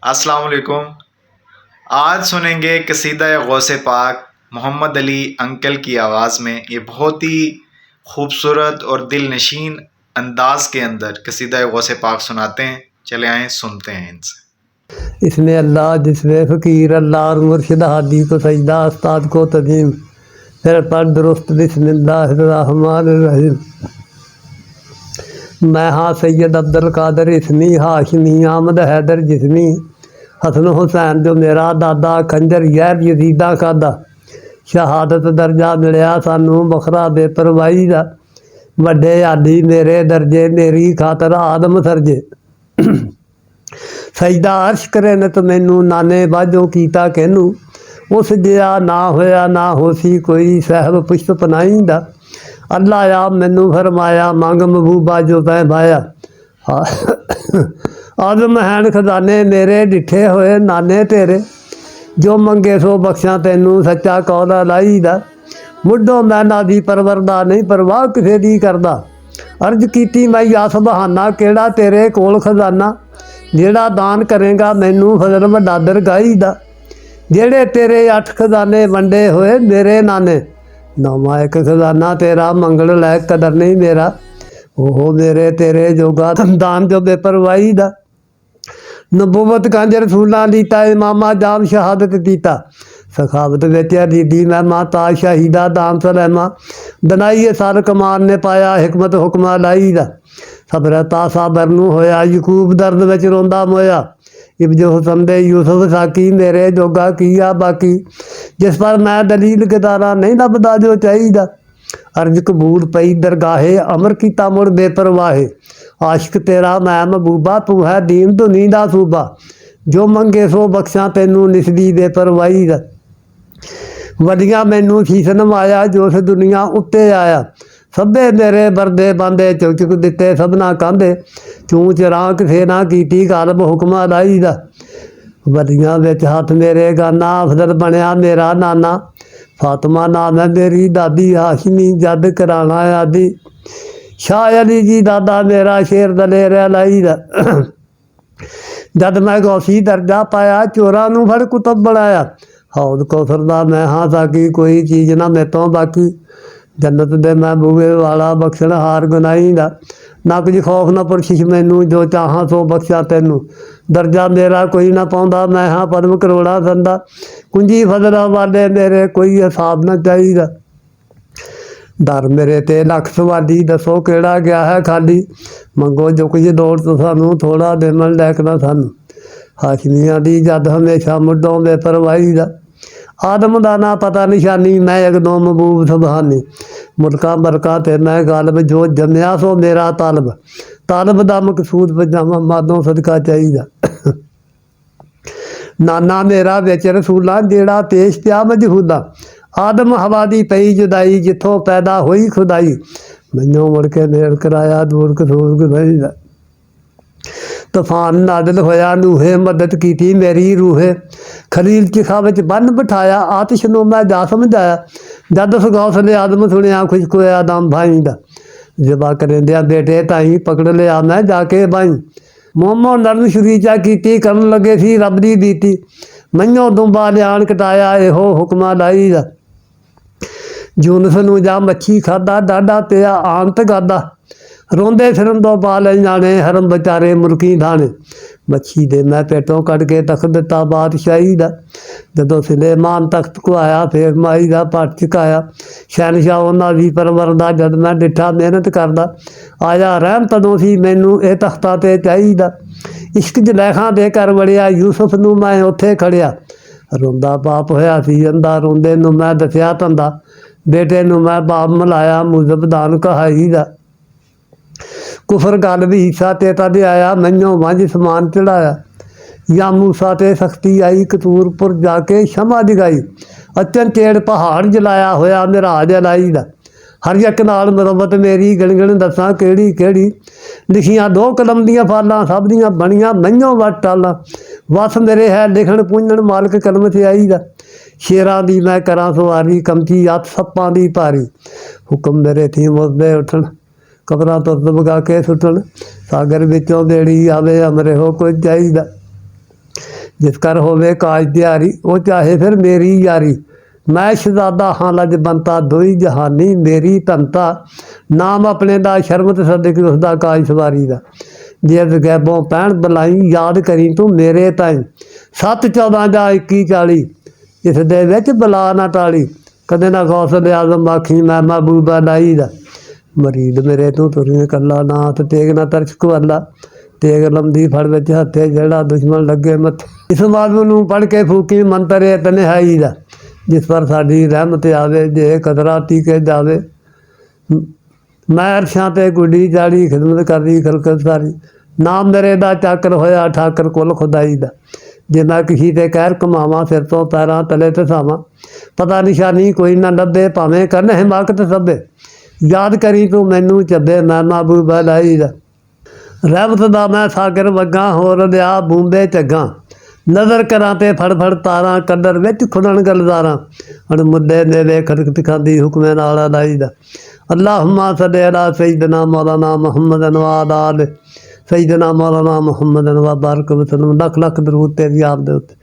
अस्सलाम वालेकुम। आज सुनेंगे कसीदा गौसे पाक मोहम्मद अली अंकल की आवाज़ में। ये बहुत ही खूबसूरत और दिल नशीन अंदाज के अंदर कसीदा गौसे पाक सुनाते हैं। चले आए सुनते हैं इनसे। इसमें अल्लाह जिसमें फ़कीर अल्लाह और मुर्शिद हादी को सजदा उस्ताद को तजीम। फिर पर दुरुस्त बिस्मिल्लाहिर्रहमानिर्रहीम। मैं हाँ सैयद अब्दुल कादर इसमी हाशमी आमद हैदर जिस्मी हसन हुसैन जो मेरा दादा खंजर यैर यजीदा खादा शहादत दर्जा मिलिया सानू बखरा बेपरवाही दा वड्डे आदि मेरे दर्जे मेरी खातर आदम सरजे सजदा अर्श करे नत मैनू नाने बाजों कीता कहनू उस जिहा ना होया ना होसी कोई सहब पुष्प पनाई दा अल्लाह आ मैनू फरमाया मंग महबूबा जो तैं भाया आदम हैन खजाने मेरे डिठे होए नाने तेरे जो मंगे सो बख्शा तैनू सच्चा कौला लाई दा मुढ़ों मैं नादी परवरदा नहीं परवाह किसे दी करदा अर्ज कीती मैं आस बहाना केड़ा तेरे कोल खजाना जेड़ा दान करेगा मैनू फजल वड्डा दरगाही दा जेड़े तेरे 8 खजाने वंडे होए मेरे नाने नौवां एक खजाना तेरा मंगल लै कदर नहीं मेरा ओह मेरे तेरे जोगा दान जो बेपरवाही दा नबूवत कंज रसूलां दीता इमामा जाम शहादत दीता सखावत विच दीदी मैं माता शाहीदा दाम सलैमा दनाई सर कमान ने पाया हिकमत हुक्मा लाई दा सबर तासा बरनू होया यकूब दर्द विच रोंदा मोया इब्जो हुसन दे यूसुफ साकी मेरे जोगा किया बाकी जिस पर मैं दलील गदारा नहीं लभदा जो चाहिदा अर्ज कबूल पई दरगाहे अमर कीता मुड़ बेपरवाहे आशिक तेरा मैं महबूबा तू है दीन धुनी दा सूबा जो मंगे सो बख्शा तैनू निसदी बेपरवाही दा वडिया मैनू शीश नवाया जो उस दुनिया उत्ते आया सभे मेरे बरदे बांदे चुक चुक दिते सबना कांधे चूं चरां किसे ना कीती गलब हुक्मा लाई दा वडियां विच हथ मेरे गाना अफजल बनया मेरा नाना फातिमा नाम है मेरी दादी हाशमी जद कराना आदि शाह अली जी दादा मेरा शेर दलेर लाई दा जद मैं गौसी दर्जा पाया चोरां नूं फड़ कुतब बनाया हौद कौसर दा मैं हाँ साकी कोई चीज़ ना मेरे तो बाकी जन्नत दे मैं बूहे वाला बख्शण हार गुनाही दा ना कुछ खौफ ना पुरशिश मैनू जो चाहां सो बख्शा तैनू दर्जा मेरा कोई ना पाउंदा मैं हाँ पद्म करोड़ा संदा कुंजी फजला वाले मेरे कोई हिसाब ना चाहिदा डर मेरे ते लख सवाली दसो केड़ा गया है खाली मंगो जो कुछ दौड़ तो सानू थोड़ा देमन लैकना सानू हाशमियां दी जद हमेशा मुढ़ों बेपरवाही दा आदम दा ना पता निशानी मैं अगदों महबूब सुबहानी मुल्का बरका ते मैं गालब जो जमया सो मेरा तालब तालब दा मकसूद पजामा मादों सदका चाहिदा नाना मेरा विच रसूला जेड़ा पेश पिया मजहूदा आदम हवा दी पई जुदाई जिथों पैदा हुई खुदाई मैनों मुड़ के नेड़ कराया दूर कसूर गुदाई दा तूफान नादल होया नूहे मदद की थी मेरी रूहे खलील चिखा विच बन बिठाया आतिश नूं मैं जा समझाया जद उस गौसले आदम सुनिया खुशक होया दम भाई दा जबा करेंदिया बेटे ताई पकड़ लिया मैं जाके बाई मोमो नरम शुरीचा की करन लगे सी रब दी बीती मैनों दुंबा लियान कटाया एहो हुक्मा लाई दा जूनस नूं जा मच्छी खादा डाडा पिया आंत गादा रोंदे फिरन तो पा ले जाने हरम बेचारे मुर्गी दाने मच्छी दे मैं पेटों कट के तख दिता बादशाही दा जदों सुलेमान तख्त को आया फिर माई दा पट चुकाया शहनशाह उन्हां दी परवरदा जद मैं डिठा मेहनत करदा आया रहम तदों सी मैनू ये तख्ता ते चाहिदा इश्क जलैखां दे कर वड़िया यूसुफ नूं मैं उत्थे खड़िया रोंदा पाप होया सी अंदा रोंदे नूं मैं दसिया धंदा बेटे नूं मैं बाप मिलाया मुजब दान कहाई दा कुफर गल भी ईसा ते तद आया मैनों वंज समान चढ़ाया या मूसा ते सख्ती आई कतूरपुर जाके क्षमा जगाई अचन चेड़ पहाड़ जलाया होया मिराज लाई दा हर एक नाल मुरब्बत मेरी गण दसा केड़ी केड़ी लिखियां 2 कलम दियां फालां सब दियां बनियां मैनों वट टालां वस मेरे है लिखण पुंजण मालक कलम से आई दा शेरां दी मैं करां सवारी कमची हथ सप्पां दी भारी हुक्म मेरे थी मुसदे उठण कबरां तुरद बगा के सुटण सागर विचों बेड़ी आवे अमरे हो कोई चाहिदा ਜਿਸ ਕਰ ਹੋਵੇ ਕਾਜ ਤਿਆਰੀ, ਉਹ ਚਾਹੇ ਫਿਰ ਮੇਰੀ ਯਾਰੀ। ਮੈਂ ਸ਼ਹਜ਼ਾਦਾ ਹਾਂ ਲਜਬੰਤਾ, ਦੋਈ ਜਹਾਨੀ ਮੇਰੀ ਧਨਤਾ। ਨਾਮ ਆਪਣੇ ਦਾ ਸ਼ਰਮ ਤੇ ਸਦਕ ਉਸਦਾ ਕਾਜ ਸਵਾਰੀ ਦਾ। ਜੇ ਗੈਬੋਂ ਪੈਣ ਬੁਲਾਈ, ਯਾਦ ਕਰੀ ਤੂੰ ਮੇਰੇ ਤਾਈਂ। 7 14 ਜਾਂ 21 40, ਇਸ ਦੇ ਵਿੱਚ ਬੁਲਾ ਨਾ ਟਾਲੀ। ਕਦੇ ਨਾ ਗੌਸਲ ਆਜ਼ਮ ਆਖੀ, ਮੈਂ ਮਹਿਬੂਬਾ ਲਾਈ ਦਾ। ਮਰੀਦ ਮੇਰੇ ਤੂੰ ਤੁਰੀਂ ਇਕੱਲਾ, ਨਾਥ ਤੇਗ ਨਾ ਤਰਛ ਕੁਆਲਾ। ਤੇਗ ਲੰਦੀ ਫੜ ਵਿੱਚ ਹੱਥੇ, ਜਿਹੜਾ ਦੁਸ਼ਮਣ ਲੱਗੇ ਮੱਥੇ। ਇਸ ਮਾਧੂ ਨੂੰ ਪੜ੍ਹ ਕੇ ਫੂਕੀ, ਮੰਤਰ ਏ ਤਨਹਾਈ ਦਾ। ਜਿਸ ਪਰ ਸਾਡੀ ਰਹਿਮਤ ਆਵੇ, ਜੇ ਕਦਰਾ ਟੀਕੇ ਜਾਵੇ। ਮੈਂ ਅਰਸ਼ਾਂ ਤੇ ਗੁੱਡੀ ਜਾੜੀ, ਖਿਦਮਤ ਕਰਦੀ ਖਲਕਤ ਸਾਰੀ। ਨਾਮ ਮੇਰੇ ਦਾ ਚਾਕਰ ਹੋਇਆ, ਠਾਕਰ ਕੁਲ ਖੁਦਾਈ ਦਾ। ਜੇ ਮੈਂ ਕਿਸੇ ਤੇ ਕਹਿਰ ਕਮਾਵਾਂ, ਸਿਰ ਤੋਂ ਪੈਰਾਂ ਤਲੇ ਧਸਾਵਾਂ। ਪਤਾ ਨਿਸ਼ਾਨੀ ਕੋਈ ਨਾ ਲੱਭੇ, ਭਾਵੇਂ ਕਰਨ ਹਿਮਾਕਤ ਸਭੇ। ਯਾਦ ਕਰੀ ਤੂੰ ਮੈਨੂੰ ਚੱਬੇ, ਮੈਂ ਮਹਿਬੂਬਾ ਲਾਈ ਦਾ। ਰਹਿਮਤ ਦਾ ਮੈਂ ਸਾਗਰ ਵੱਗਾ, ਹੋਰ ਲਿਆ ਬੂੰਬੇ ਝੱਗਾਂ। ਨਜ਼ਰ ਕਰਾਂ ਤੇ ਫੜ ਫੜ ਤਾਰਾਂ, ਕੱਲਰ ਵਿੱਚ ਖੁੱਲਣ ਗਲਜ਼ਾਰਾਂ। ਹੁਣ ਮੁੱਦੇ ਨੇੜੇ ਖੜਕਤ ਖਾਂਦੀ, ਹੁਕਮੇ ਨਾਲ ਅਲਾਈ ਦਾ। ਅੱਲਾਹੁਮਾ ਸੱਲੇ ਅਲਾ ਸਈਦਨਾ ਮੌਲਾਨਾ ਮੁਹੰਮਦ ਨਵਾਦ ਆਲ ਸਈਦਨਾ ਮੌਲਾਨਾ ਮੁਹੰਮਦ ਨਵਾ ਬਾਰਕ ਵਸਲਮ। ਲੱਖ ਲੱਖ ਦਰੂਦ ਤੇਰੀ ਆਪ ਦੇ ਉੱਤੇ।